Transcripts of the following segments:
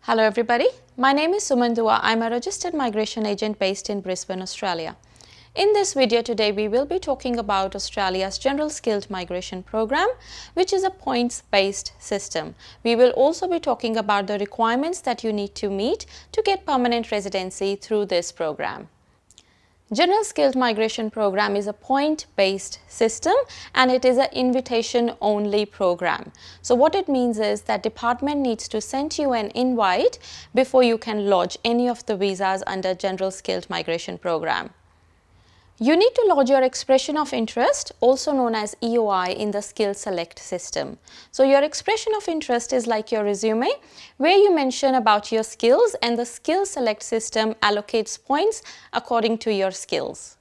Hello everybody, my name is Suman Dua. I'm a registered migration agent based in Brisbane, Australia. In this video today, we will be talking about Australia's General Skilled Migration Program, which is a points-based system. We will also be talking about the requirements that you need to meet to get permanent residency through this program. General Skilled Migration Program is a point-based system and it is an invitation-only program. So what it means is that department needs to send you an invite before you can lodge any of the visas under General Skilled Migration Program. You need to lodge your expression of interest, also known as EOI, in the skillselect system. So your expression of interest is like your resume, where you mention about your skills, and the skillselect system allocates points according to your skills.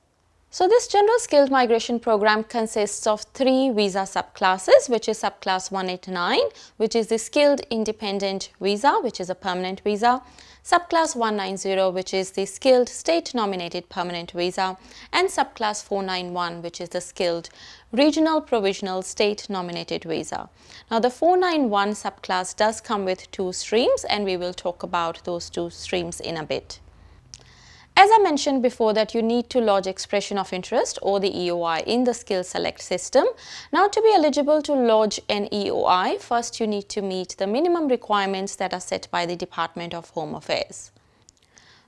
So this General Skilled Migration Program consists of 3 visa subclasses, which is subclass 189, which is the Skilled Independent Visa, which is a permanent visa, subclass 190, which is the Skilled State Nominated Permanent Visa, and subclass 491, which is the Skilled Regional Provisional State Nominated Visa. Now the 491 subclass does come with 2 streams, and we will talk about those 2 streams in a bit. As I mentioned before, that you need to lodge expression of interest or the EOI in the skillselect system. Now to be eligible to lodge an EOI, first you need to meet the minimum requirements that are set by the Department of Home Affairs.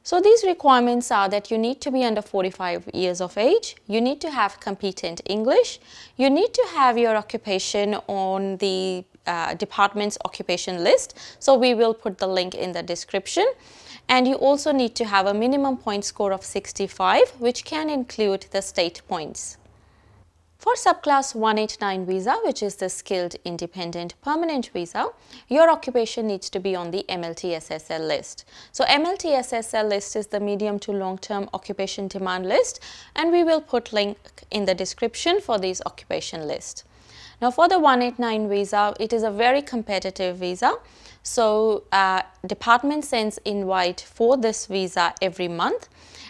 So these requirements are that you need to be under 45 years of age, you need to have competent English, you need to have your occupation on the department's occupation list. So we will put the link in the description. And you also need to have a minimum point score of 65, which can include the state points. For subclass 189 visa, which is the Skilled Independent Permanent Visa, your occupation needs to be on the MLTSSL list. So MLTSSL list is the medium to long-term occupation demand list, and we will put link in the description for this occupation list. Now for the 189 visa, it is a very competitive visa. So department sends invite for this visa every month,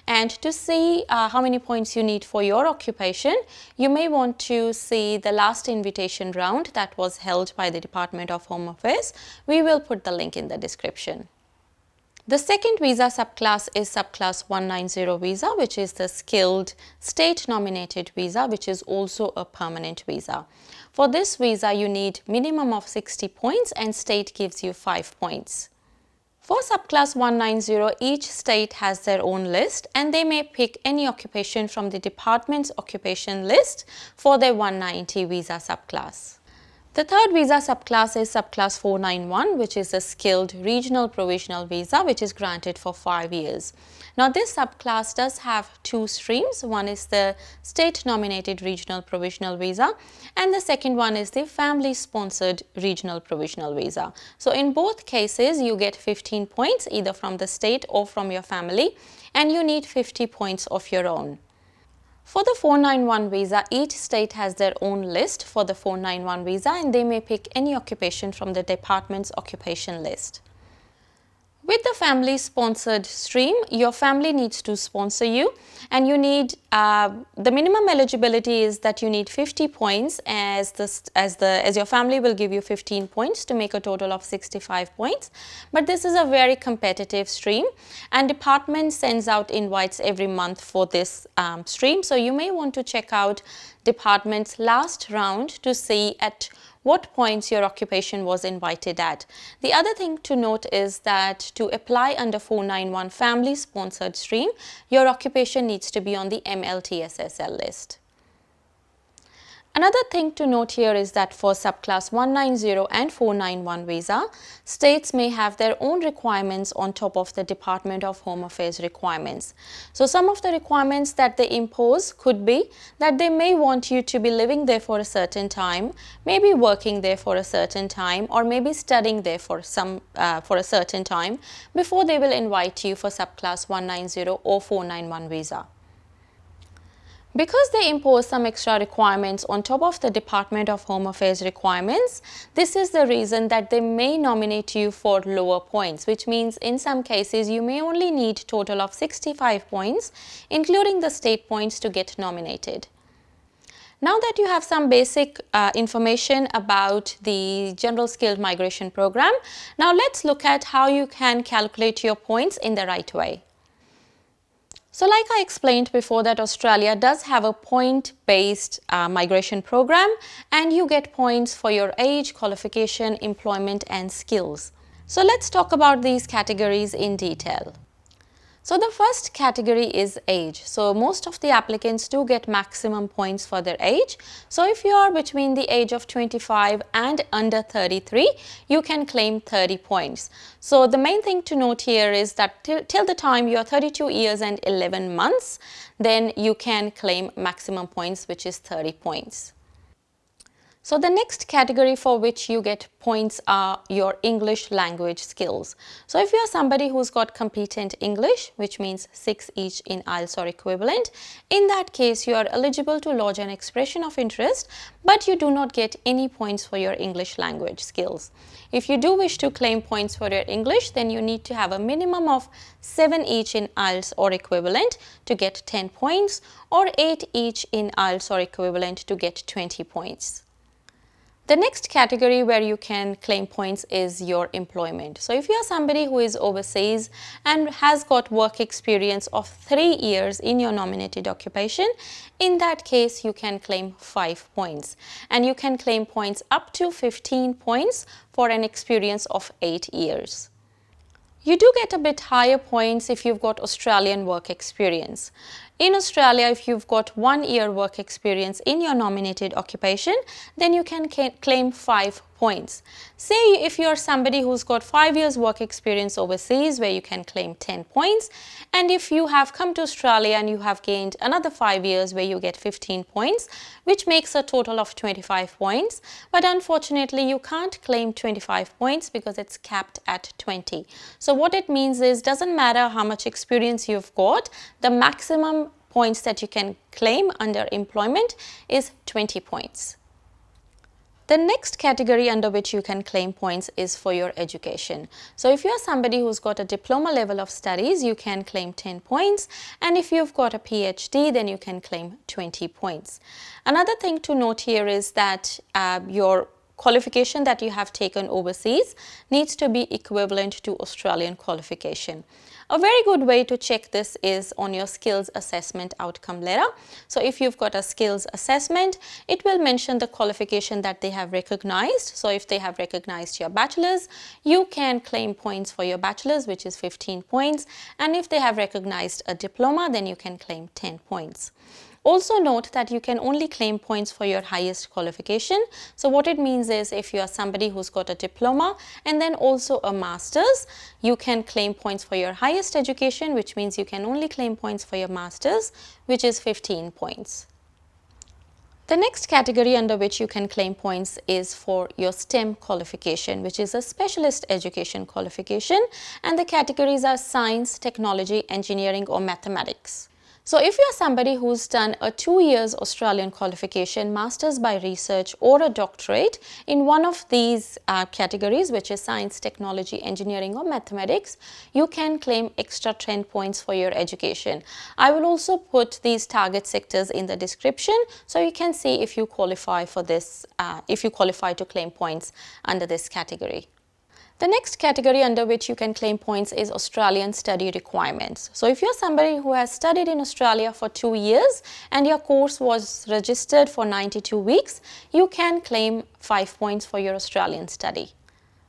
and to see how many points you need for your occupation, you may want to see the last invitation round that was held by the Department of Home Affairs. We will put the link in the description. The second visa subclass is subclass 190 visa, which is the Skilled State Nominated Visa, which is also a permanent visa. For this visa, you need minimum of 60 points and state gives you 5 points. For subclass 190, each state has their own list and they may pick any occupation from the department's occupation list for their 190 visa subclass. The third visa subclass is subclass 491, which is a Skilled Regional Provisional Visa, which is granted for 5 years. Now this subclass does have 2 streams. One is the State Nominated Regional Provisional Visa and the second one is the Family Sponsored Regional Provisional Visa. So in both cases you get 15 points either from the state or from your family, and you need 50 points of your own. For the 491 visa, each state has their own list for the 491 visa and they may pick any occupation from the department's occupation list. With the family sponsored stream, your family needs to sponsor you, and you need the minimum eligibility is that you need 50 points as your family will give you 15 points to make a total of 65 points. But this is a very competitive stream and department sends out invites every month for this stream. So you may want to check out department's last round to see at what points your occupation was invited at. The other thing to note is that to apply under 491 family sponsored stream, your occupation needs to be on the MLTSSL list. Another thing to note here is that for subclass 190 and 491 visa, states may have their own requirements on top of the Department of Home Affairs requirements. So some of the requirements that they impose could be that they may want you to be living there for a certain time, maybe working there for a certain time, or maybe studying there for a certain time before they will invite you for subclass 190 or 491 visa. Because they impose some extra requirements on top of the Department of Home Affairs requirements, this is the reason that they may nominate you for lower points, which means in some cases you may only need total of 65 points, including the state points, to get nominated. Now that you have some basic information about the General Skilled Migration Program, now let's look at how you can calculate your points in the right way. So like I explained before, that Australia does have a point-based migration program, and you get points for your age, qualification, employment and skills. So let's talk about these categories in detail. So the first category is age. So most of the applicants do get maximum points for their age. So if you are between the age of 25 and under 33, you can claim 30 points. So the main thing to note here is that till the time you are 32 years and 11 months, then you can claim maximum points, which is 30 points. So the next category for which you get points are your English language skills. So if you are somebody who's got competent English, which means 6 each in IELTS or equivalent, in that case you are eligible to lodge an expression of interest, but you do not get any points for your English language skills. If you do wish to claim points for your English, then you need to have a minimum of 7 each in IELTS or equivalent to get 10 points, or 8 each in IELTS or equivalent to get 20 points. The next category where you can claim points is your employment. So if you are somebody who is overseas and has got work experience of 3 years in your nominated occupation, in that case you can claim 5 points, and you can claim points up to 15 points for an experience of 8 years. You do get a bit higher points if you've got Australian work experience. In Australia, if you've got 1 year work experience in your nominated occupation, then you can claim 5 points. Say if you're somebody who's got 5 years work experience overseas, where you can claim 10 points, and if you have come to Australia and you have gained another 5 years where you get 15 points, which makes a total of 25 points, but unfortunately you can't claim 25 points because it's capped at 20. So what it means is, doesn't matter how much experience you've got, the maximum points that you can claim under employment is 20 points. The next category under which you can claim points is for your education. So if you are somebody who's got a diploma level of studies, you can claim 10 points, and if you've got a PhD, then you can claim 20 points. Another thing to note here is that your qualification that you have taken overseas needs to be equivalent to Australian qualification. A very good way to check this is on your skills assessment outcome letter. So if you've got a skills assessment, it will mention the qualification that they have recognized. So if they have recognized your bachelor's, you can claim points for your bachelor's, which is 15 points. And if they have recognized a diploma, then you can claim 10 points. Also note that you can only claim points for your highest qualification. So what it means is, if you are somebody who's got a diploma and then also a master's, you can claim points for your highest education, which means you can only claim points for your master's, which is 15 points. The next category under which you can claim points is for your STEM qualification, which is a specialist education qualification, and the categories are science, technology, engineering or mathematics. So if you are somebody who's done a 2 years Australian qualification, Masters by Research or a doctorate in one of these categories, which is science, technology, engineering or mathematics, you can claim extra 10 points for your education. I will also put these target sectors in the description so you can see if you qualify for this, if you qualify to claim points under this category. The next category under which you can claim points is Australian study requirements. So if you're somebody who has studied in Australia for 2 years and your course was registered for 92 weeks, you can claim 5 points for your Australian study.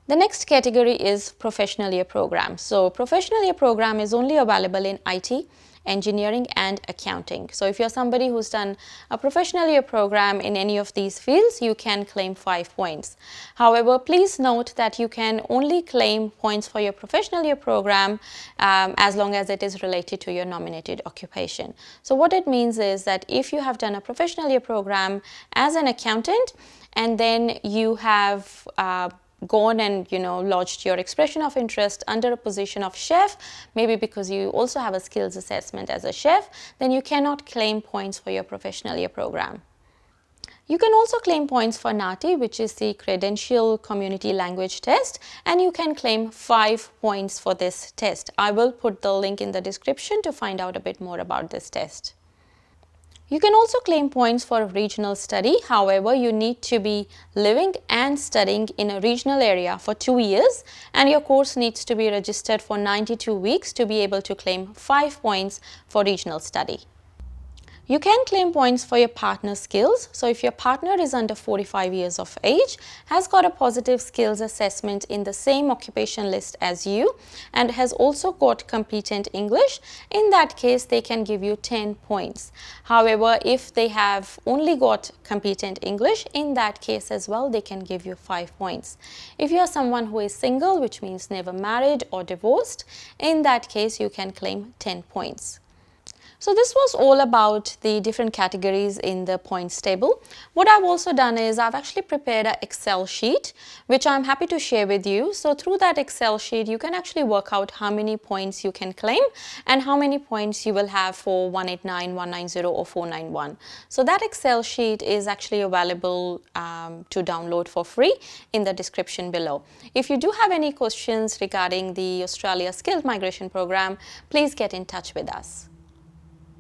The next category is professional year program. So professional year program is only available in IT, engineering and accounting. So if you're somebody who's done a professional year program in any of these fields, you can claim 5 points. However, please note that you can only claim points for your professional year program as long as it is related to your nominated occupation. So what it means is that if you have done a professional year program as an accountant and then you have gone and lodged your expression of interest under a position of chef, maybe because you also have a skills assessment as a chef, then you cannot claim points for your professional year program. You can also claim points for NAATI, which is the Credential Community Language Test, and you can claim 5 points for this test. I will put the link in the description to find out a bit more about this test. You can also claim points for a regional study. However, you need to be living and studying in a regional area for 2 years, and your course needs to be registered for 92 weeks to be able to claim 5 points for regional study. You can claim points for your partner skills. So if your partner is under 45 years of age, has got a positive skills assessment in the same occupation list as you, and has also got competent English, in that case they can give you 10 points. However, if they have only got competent English, in that case as well they can give you 5 points. If you are someone who is single, which means never married or divorced, in that case you can claim 10 points. So this was all about the different categories in the points table. What I've also done is I've actually prepared an Excel sheet, which I'm happy to share with you. So through that Excel sheet, you can actually work out how many points you can claim and how many points you will have for 189, 190 or 491. So that Excel sheet is actually available to download for free in the description below. If you do have any questions regarding the Australia Skilled Migration Program, please get in touch with us.